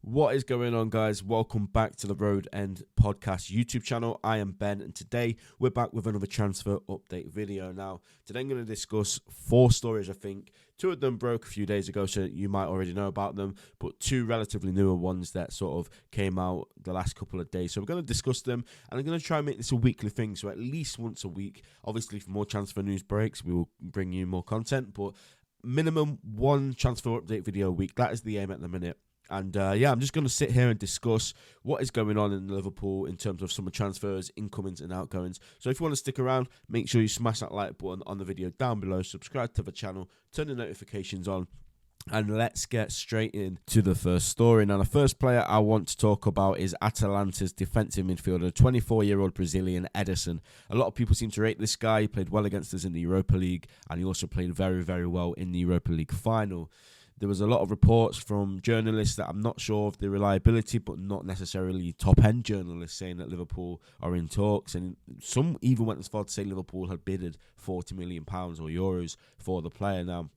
What is going on, guys? Welcome back to the Road End Podcast YouTube channel. I am Ben, and today we're back with another transfer update video. Now, today I'm going to discuss 4 stories, I think. 2 of them broke a few days ago, so you might already know about them, but 2 relatively newer ones that sort of came out the last couple of days. So we're going to discuss them, and I'm going to try and make this a weekly thing, so at least once a week. Obviously, for more transfer news breaks, we will bring you more content, but minimum 1 transfer update video a week. That is the aim at the minute. And I'm just going to sit here and discuss what is going on in Liverpool in terms of summer transfers, incomings and outgoings. So if you want to stick around, make sure you smash that like button on the video down below, subscribe to the channel, turn the notifications on, and let's get straight into the first story. Now, the first player I want to talk about is Atalanta's defensive midfielder, 24-year-old Brazilian Ederson. A lot of people seem to rate this guy. He played well against us in the Europa League, and he also played very, very well in the Europa League final. There was a lot of reports from journalists that I'm not sure of the reliability, but not necessarily top-end journalists, saying that Liverpool are in talks. And some even went as far to say Liverpool had bidded £40 million or euros for the player. Now,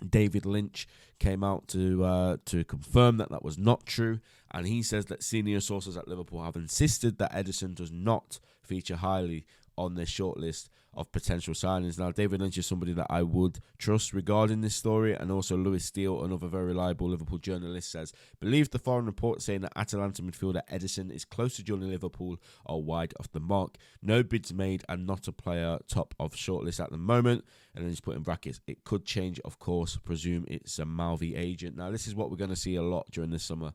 David Lynch came out to confirm that was not true, and he says that senior sources at Liverpool have insisted that Ederson does not feature highly on their shortlist of potential signings. Now, David Lynch is somebody that I would trust regarding this story, and also Lewis Steele, another very reliable Liverpool journalist, says, believes the foreign report saying that Atalanta midfielder Ederson is close to joining Liverpool are wide off the mark. No bids made and not a player top of shortlist at the moment. And then he's put in brackets, it could change, of course, presume it's a Malvi agent. Now, this is what we're going to see a lot during this summer.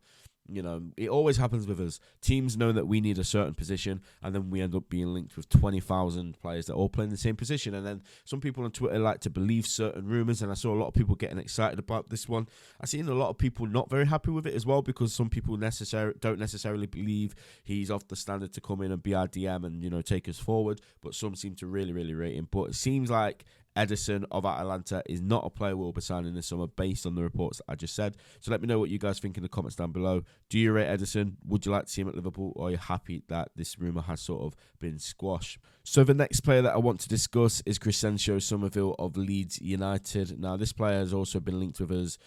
You know, it always happens with us. Teams know that we need a certain position, and then we end up being linked with 20,000 players that all play in the same position. And then some people on Twitter like to believe certain rumours, and I saw a lot of people getting excited about this one. I've seen a lot of people not very happy with it as well, because some people don't necessarily believe he's off the standard to come in and be our DM and, you know, take us forward. But some seem to really, really rate him. But it seems like Ederson of Atalanta is not a player we'll be signing this summer based on the reports that I just said. So let me know what you guys think in the comments down below. Do you rate Ederson? Would you like to see him at Liverpool? Or are you happy that this rumour has sort of been squashed? So the next player that I want to discuss is Summerville of Leeds United. Now, this player has also been linked with us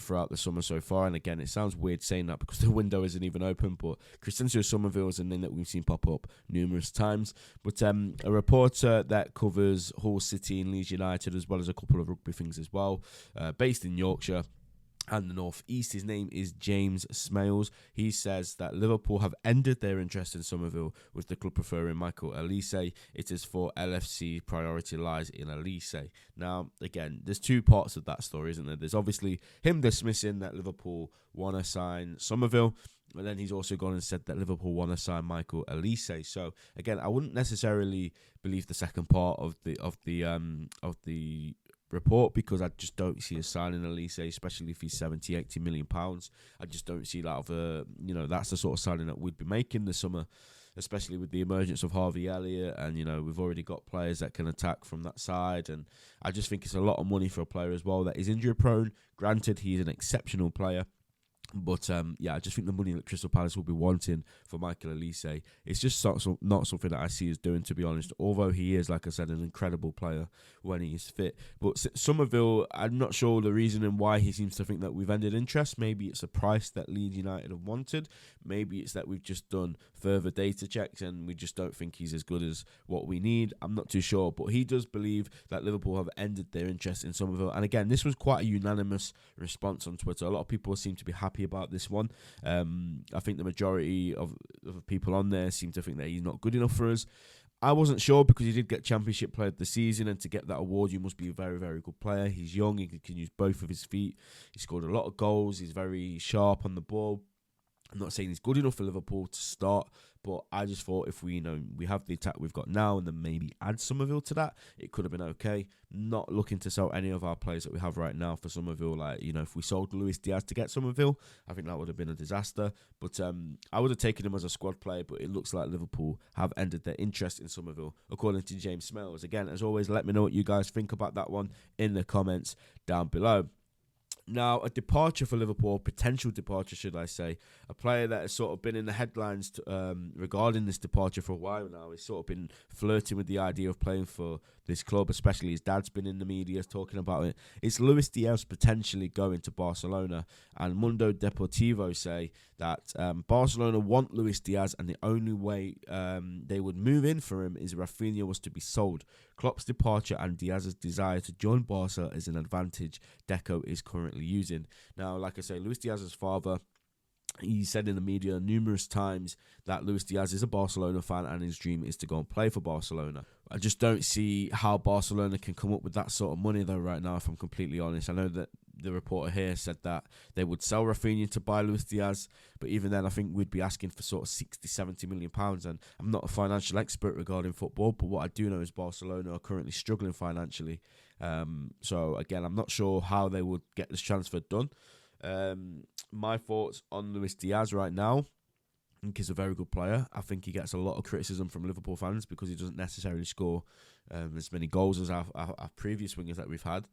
throughout the summer so far. And again, it sounds weird saying that because the window isn't even open. But Summerville is a name that we've seen pop up numerous times. But a reporter that covers Hull City and Leeds United, as well as a couple of rugby things as well, based in Yorkshire and the North East. His name is James Smales. He says that Liverpool have ended their interest in Summerville, with the club preferring Michael Elise. It is for LFC, priority lies in Elise. Now, again, there's 2 parts of that story, isn't there? There's obviously him dismissing that Liverpool want to sign Summerville, but then he's also gone and said that Liverpool want to sign Michael Elise. So again, I wouldn't necessarily believe the second part of the report, because I just don't see a signing Elise, especially if he's 70-80 million pounds. I just don't see that of that's the sort of signing that we'd be making this summer, especially with the emergence of Harvey Elliott, and we've already got players that can attack from that side, and I just think it's a lot of money for a player as well that is injury prone. Granted, he's an exceptional player, but I just think the money that Crystal Palace will be wanting for Michael Elise, it's just not something that I see us doing, to be honest. Although he is, like I said, an incredible player when he is fit. But Summerville, I'm not sure the reasoning why he seems to think that we've ended interest. Maybe it's a price that Leeds United have wanted. Maybe it's that we've just done further data checks and we just don't think he's as good as what we need. I'm not too sure, but he does believe that Liverpool have ended their interest in Summerville. And again, this was quite a unanimous response on Twitter. A lot of people seem to be happy about this one. I think the majority of people on there seem to think that he's not good enough for us. I wasn't sure, because he did get Championship Player of the Season, and to get that award you must be a very, very good player. He's young, he can use both of his feet, he scored a lot of goals, he's very sharp on the ball. I'm not saying he's good enough for Liverpool to start, but I just thought if we have the attack we've got now and then maybe add Summerville to that, it could have been okay. Not looking to sell any of our players that we have right now for Summerville. Like, if we sold Luis Diaz to get Summerville, I think that would have been a disaster. But I would have taken him as a squad player, but it looks like Liverpool have ended their interest in Summerville, according to James Smales. Again, as always, let me know what you guys think about that one in the comments down below. Now, a departure for Liverpool, potential departure, should I say, a player that has sort of been in the headlines regarding this departure for a while now. He's sort of been flirting with the idea of playing for this club, especially his dad's been in the media talking about it. It's Luis Diaz potentially going to Barcelona, and Mundo Deportivo say that Barcelona want Luis Diaz, and the only way they would move in for him is Rafinha was to be sold. Klopp's departure and Diaz's desire to join Barca is an advantage Deco is currently using. Now, like I say, Luis Diaz's father, he said in the media numerous times that Luis Diaz is a Barcelona fan and his dream is to go and play for Barcelona. I just don't see how Barcelona can come up with that sort of money though right now, if I'm completely honest. I know that the reporter here said that they would sell Rafinha to buy Luis Diaz, but even then I think we'd be asking for sort of 60, 70 million pounds, and I'm not a financial expert regarding football, but what I do know is Barcelona are currently struggling financially. So again, I'm not sure how they would get this transfer done. My thoughts on Luis Diaz right now: I think he's a very good player. I think he gets a lot of criticism from Liverpool fans because he doesn't necessarily score as many goals as our previous wingers that we've had.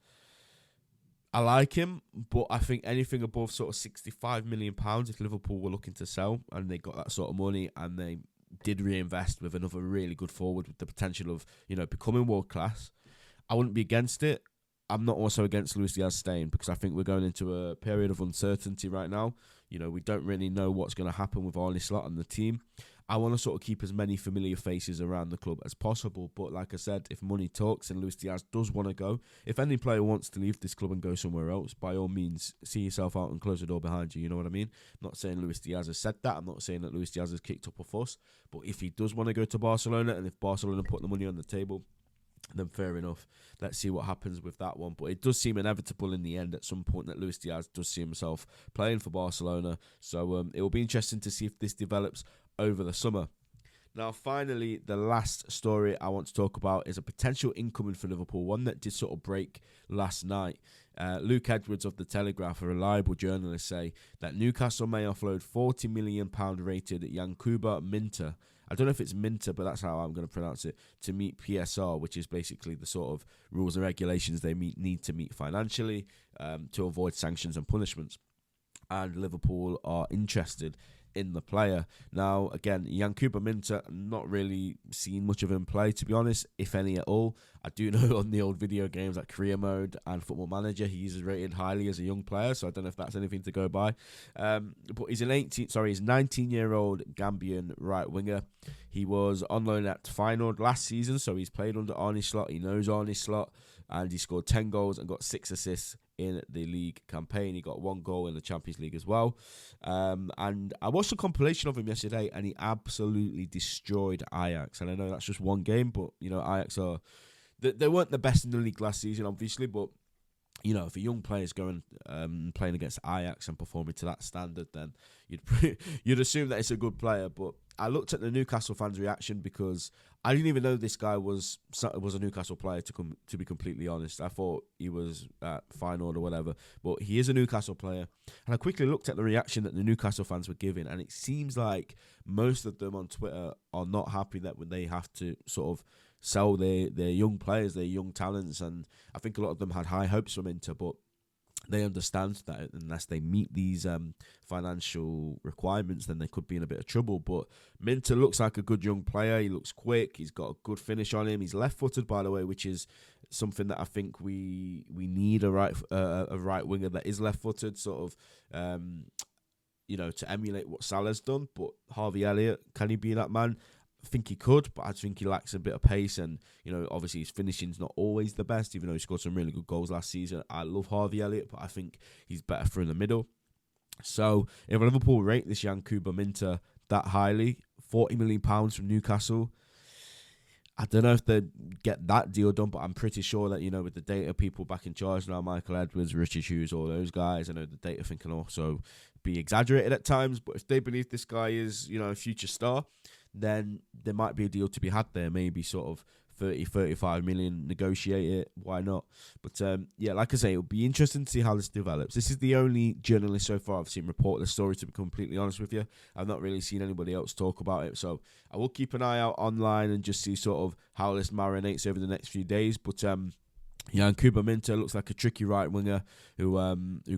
I like him, but I think anything above sort of £65 million, if Liverpool were looking to sell and they got that sort of money and they did reinvest with another really good forward with the potential of, becoming world class, I wouldn't be against it. I'm not also against Luis Diaz staying because I think we're going into a period of uncertainty right now. We don't really know what's going to happen with Arne Slot and the team. I want to sort of keep as many familiar faces around the club as possible. But like I said, if money talks and Luis Diaz does want to go, if any player wants to leave this club and go somewhere else, by all means, see yourself out and close the door behind you. You know what I mean? I'm not saying Luis Diaz has said that. I'm not saying that Luis Diaz has kicked up a fuss. But if he does want to go to Barcelona and if Barcelona put the money on the table, then fair enough. Let's see what happens with that one. But it does seem inevitable in the end at some point that Luis Diaz does see himself playing for Barcelona. So it will be interesting to see if this develops over the summer. Now, finally, the last story I want to talk about is a potential incoming for Liverpool, one that did sort of break last night. Luke Edwards of The Telegraph, a reliable journalist, say that Newcastle may offload £40 million rated Yankuba Minter. I don't know if it's Minter, but that's how I'm going to pronounce it, to meet PSR, which is basically the sort of rules and regulations they need to meet financially to avoid sanctions and punishments. And Liverpool are interested in the player. Now, again, Yankuba Minter, not really seen much of him play, to be honest, if any at all. I do know on the old video games like Career Mode and Football Manager, he's rated highly as a young player, so I don't know if that's anything to go by. But he's 19-year-old Gambian right winger. He was on loan at Feyenoord last season, so he's played under Arne Slot. He knows Arne Slot, and he scored 10 goals and got 6 assists in the league campaign. He got 1 goal in the Champions League as well. And I watched a compilation of him yesterday, and he absolutely destroyed Ajax. And I know that's just one game, but Ajax are they weren't the best in the league last season, obviously. But if a young player is going playing against Ajax and performing to that standard, then you'd assume that it's a good player. But I looked at the Newcastle fans' reaction because I didn't even know this guy was a Newcastle player, to be completely honest. I thought he was at Feyenoord or whatever, but he is a Newcastle player. And I quickly looked at the reaction that the Newcastle fans were giving, and it seems like most of them on Twitter are not happy that when they have to sort of sell their young players, their young talents, and I think a lot of them had high hopes from Inter, but they understand that unless they meet these financial requirements, then they could be in a bit of trouble. But Minter looks like a good young player. He looks quick. He's got a good finish on him. He's left-footed, by the way, which is something that I think we need a right winger that is left-footed, sort of, to emulate what Salah's done. But Harvey Elliott, can he be that man? I think he could, but I think he lacks a bit of pace, and obviously his finishing's not always the best, even though he scored some really good goals last season. I love Harvey Elliott, but I think he's better through the middle. So if Liverpool rate this Yankuba Minter that highly, £40 million from Newcastle, I don't know if they'd get that deal done, but I'm pretty sure that, with the data people back in charge now, Michael Edwards, Richard Hughes, all those guys, I know the data thing can also be exaggerated at times, but if they believe this guy is, a future star, then there might be a deal to be had there, maybe sort of 30, 35 million, negotiate it, why not? But like I say, it'll be interesting to see how this develops. This is the only journalist so far I've seen report this story, to be completely honest with you. I've not really seen anybody else talk about it, so I will keep an eye out online and just see sort of how this marinates over the next few days. But Yeah, and Kuba Minter looks like a tricky right winger who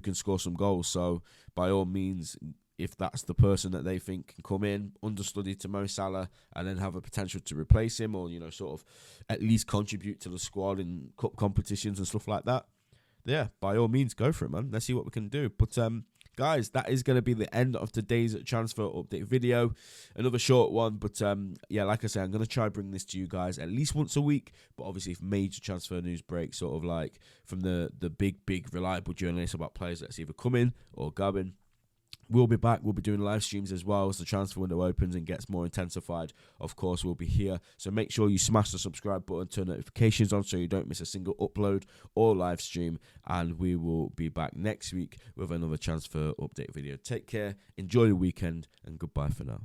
can score some goals. So by all means, if that's the person that they think can come in, understudy to Mo Salah, and then have a potential to replace him, or sort of at least contribute to the squad in cup competitions and stuff like that, yeah, by all means, go for it, man. Let's see what we can do. But guys, that is going to be the end of today's transfer update video. Another short one, but yeah, like I said, I'm going to try bring this to you guys at least once a week. But obviously, if major transfer news breaks, sort of like from the big reliable journalists about players that's either coming or going, we'll be back. We'll be doing live streams as well as the transfer window opens and gets more intensified. Of course, we'll be here. So make sure you smash the subscribe button, turn notifications on so you don't miss a single upload or live stream. And we will be back next week with another transfer update video. Take care, enjoy the weekend, and goodbye for now.